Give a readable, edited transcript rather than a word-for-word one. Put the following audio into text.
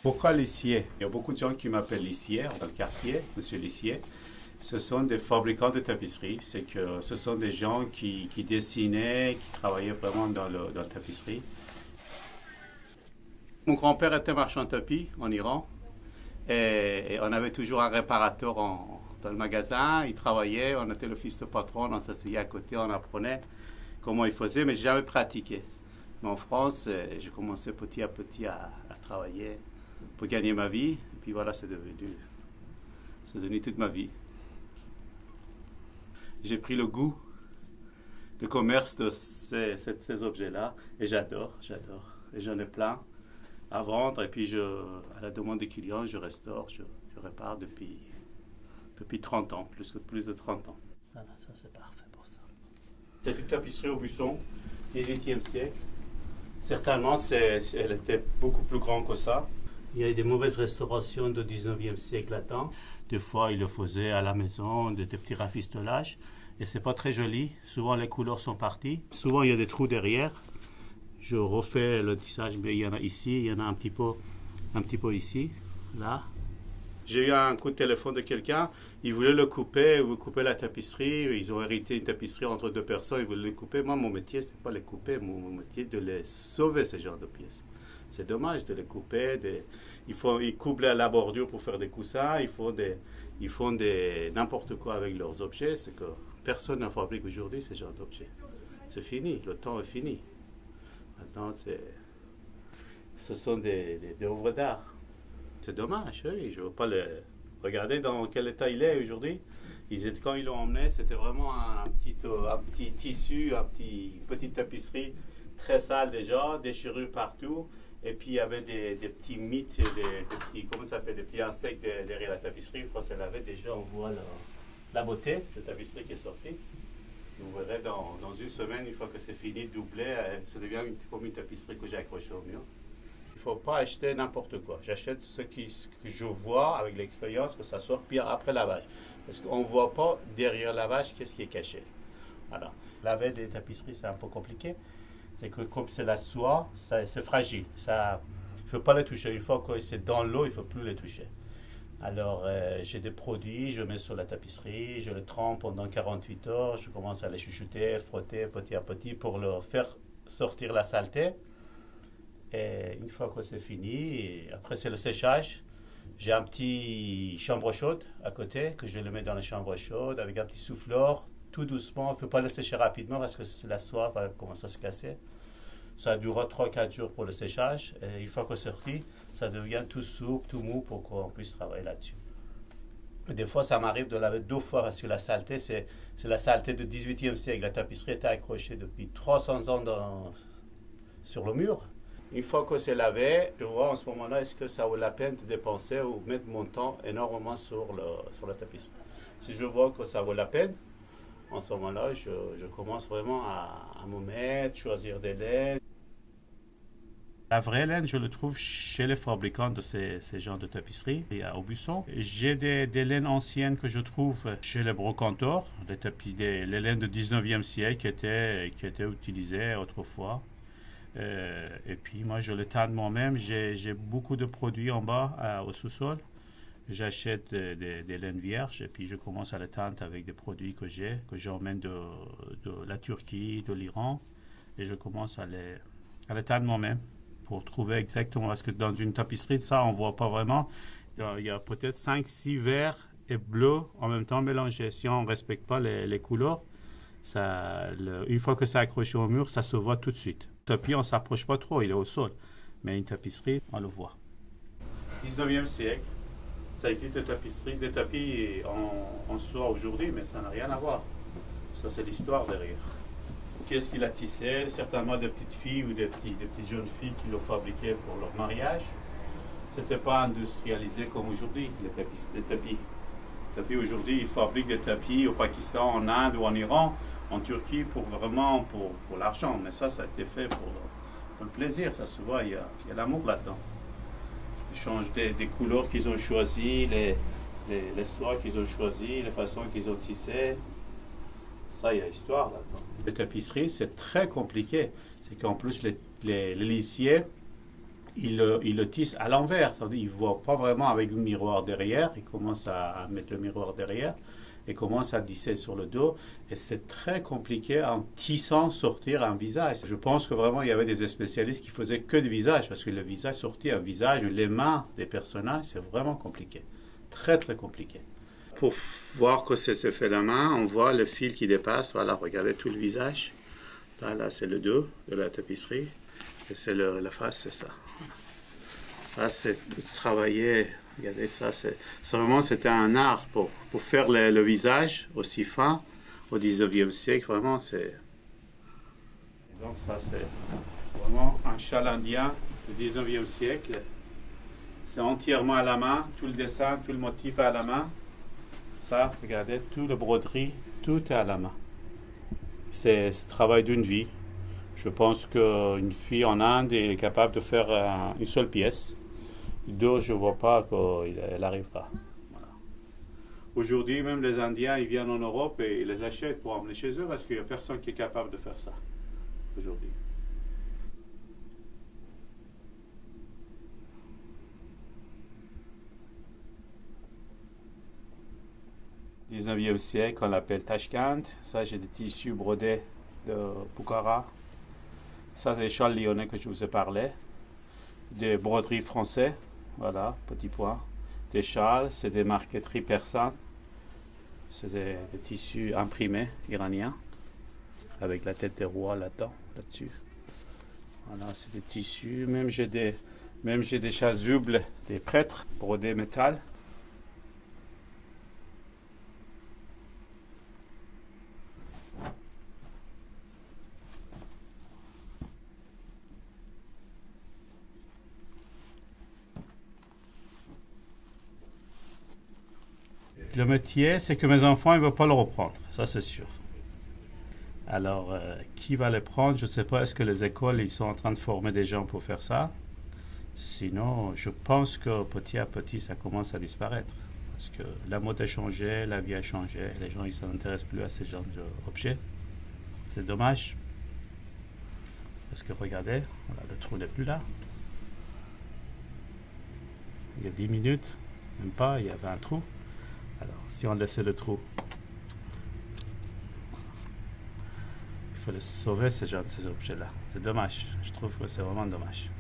Pourquoi Lissier? Il y a beaucoup de gens qui m'appellent Lissier dans le quartier, Monsieur Lissier. Ce sont des fabricants de tapisserie. C'est que ce sont des gens qui dessinaient, qui travaillaient vraiment dans la tapisserie. Mon grand-père était marchand de tapis en Iran et on avait toujours un réparateur dans le magasin. Il travaillait, on était le fils de patron, on s'asseyait à côté, on apprenait comment il faisait, mais j'ai jamais pratiqué. Mais en France, j'ai commencé petit à petit à travailler pour gagner ma vie. Et puis voilà, c'est devenu toute ma vie. J'ai pris le goût de commerce de ces objets-là et j'adore. Et j'en ai plein à vendre et puis à la demande des clients, je restaure, je répare depuis 30 ans, plus de 30 ans. Voilà, ça c'est parfait pour ça. C'est une tapisserie au buisson, 18e siècle. Certainement, elle était beaucoup plus grande que ça. Il y a eu des mauvaises restaurations du 19e siècle là-dedans. Des fois, ils le faisaient à la maison, des petits rafistolages. Et c'est pas très joli. Souvent, les couleurs sont parties. Souvent, il y a des trous derrière. Je refais le tissage, mais il y en a ici, il y en a un petit peu ici, là. J'ai eu un coup de téléphone de quelqu'un, ils voulaient le couper, la tapisserie, ils ont hérité une tapisserie entre deux personnes, ils voulaient le couper. Moi, mon métier, c'est pas les couper, mon métier, de les sauver, ce genre de pièces. C'est dommage de les couper. Ils coupent la bordure pour faire des coussins, ils font n'importe quoi avec leurs objets. C'est que personne ne fabrique aujourd'hui ce genre d'objets. C'est fini, le temps est fini. Maintenant, ce sont des œuvres d'art. C'est dommage, oui. Je ne veux pas le regarder dans quel état il est aujourd'hui. Quand ils l'ont emmené, c'était vraiment un petit tissu, une petite tapisserie très sale déjà, déchirure partout. Et puis il y avait des petits mites, des petits insectes derrière la tapisserie. Il faut se laver déjà, on voit la beauté de la tapisserie qui est sortie. Vous verrez dans une semaine, une fois que c'est fini, doublé, ça devient comme une tapisserie que j'ai accrochée au mur. Il ne faut pas acheter n'importe quoi. J'achète ce que je vois avec l'expérience que ça sort pire après lavage. Parce qu'on ne voit pas derrière lavage qu'est-ce qui est caché. Voilà. Laver des tapisseries, c'est un peu compliqué. C'est que comme c'est la soie, c'est fragile. Il ne faut pas les toucher. Une fois que c'est dans l'eau, il ne faut plus les toucher. Alors, j'ai des produits, je mets sur la tapisserie, je les trempe pendant 48 heures, je commence à les chuchoter, frotter petit à petit pour leur faire sortir la saleté. Et une fois que c'est fini, après c'est le séchage. J'ai un petit chambre chaude à côté que je le mets dans la chambre chaude avec un petit souffleur, tout doucement. Il ne faut pas le sécher rapidement parce que la soie va commencer à se casser. Ça durera 3-4 jours pour le séchage. Et une fois que c'est sorti, ça devient tout souple, tout mou pour qu'on puisse travailler là-dessus. Des fois, ça m'arrive de laver 2 fois parce que la saleté, c'est la saleté du 18e siècle. La tapisserie était accrochée depuis 300 ans sur le mur. Une fois que c'est lavé, je vois en ce moment-là, est-ce que ça vaut la peine de dépenser ou mettre mon temps énormément sur la tapisserie. Si je vois que ça vaut la peine, en ce moment-là, je commence vraiment à me mettre, choisir des laines. La vraie laine, je le trouve chez les fabricants de ces genres de tapisserie et à Aubusson. J'ai des laines anciennes que je trouve chez les brocanteurs, les laines du 19e siècle qui étaient utilisées autrefois. Et puis moi, je le tande moi-même. J'ai beaucoup de produits en bas au sous-sol. J'achète des laines vierges et puis je commence à les tendre avec des produits que j'emmène de la Turquie, de l'Iran. Et je commence à les tendre moi-même pour trouver exactement, parce que dans une tapisserie, ça, on ne voit pas vraiment. Il y a peut-être 5-6 verts et bleus en même temps mélangés. Si on ne respecte pas les couleurs, une fois que c'est accroché au mur, ça se voit tout de suite. Le tapis, on ne s'approche pas trop, il est au sol. Mais une tapisserie, on le voit. 19e siècle, ça existe des tapis en soie aujourd'hui, mais ça n'a rien à voir. Ça, c'est l'histoire derrière. Qu'est-ce qu'il a tissé? Certainement des petites filles ou des petites jeunes filles qui l'ont fabriqué pour leur mariage. C'était pas industrialisé comme aujourd'hui, les tapis. Les tapis aujourd'hui, ils fabriquent des tapis au Pakistan, en Inde ou en Iran, en Turquie pour l'argent. Mais ça a été fait pour le plaisir, ça se voit, il y a l'amour là-dedans. Ils changent des couleurs qu'ils ont choisies, les soies qu'ils ont choisies, les façons qu'ils ont tissées. Ça, il y a l'histoire là-dedans. Les tapisseries, c'est très compliqué. C'est qu'en plus, les lissiers, il le tisse à l'envers. C'est-à-dire, il ne voit pas vraiment avec le miroir derrière. Il commence à mettre le miroir derrière et commence à tisser sur le dos. Et c'est très compliqué en tissant sortir un visage. Je pense que vraiment il y avait des spécialistes qui faisaient que du visage, parce que le visage sortir un visage, les mains des personnages, c'est vraiment compliqué. Très très compliqué. Pour voir que c'est fait la main, on voit le fil qui dépasse. Voilà, regardez tout le visage. Là c'est le dos de la tapisserie. Et c'est la face, c'est ça. Là, c'est travailler. Regardez ça, c'était un art pour faire le visage aussi fin au 19e siècle. Vraiment, c'est. Donc, ça, c'est vraiment un châle indien du 19e siècle. C'est entièrement à la main, tout le dessin, tout le motif est à la main. Ça, regardez, tout le broderie, tout est à la main. C'est le travail d'une vie. Je pense qu'une fille en Inde est capable de faire une seule pièce. Deux, je ne vois pas qu'elle arrivera. Voilà. Aujourd'hui, même les Indiens, ils viennent en Europe et ils les achètent pour emmener chez eux parce qu'il n'y a personne qui est capable de faire ça aujourd'hui. Au 19e siècle, on l'appelle Tashkent. Ça, j'ai des tissus brodés de Bukhara. Ça, c'est les châles lyonnais que je vous ai parlé. Des broderies françaises. Voilà, petit point. Des châles, c'est des marqueteries persanes. C'est des tissus imprimés iraniens avec la tête des rois là-dessus. Voilà, c'est des tissus. Même j'ai des chasubles des prêtres brodés métal. Le métier, c'est que mes enfants ne veulent pas le reprendre, ça c'est sûr. Alors, qui va le prendre? Je ne sais pas, est-ce que les écoles ils sont en train de former des gens pour faire ça? Sinon, je pense que petit à petit, ça commence à disparaître. Parce que la mode a changé, la vie a changé, les gens ne s'intéressent plus à ce genre d'objets. C'est dommage. Parce que regardez, voilà, le trou n'est plus là. Il y a 10 minutes, même pas, il y avait un trou. Alors, si on laissait le trou, il faut sauver ces objets-là. C'est dommage. Je trouve que c'est vraiment dommage.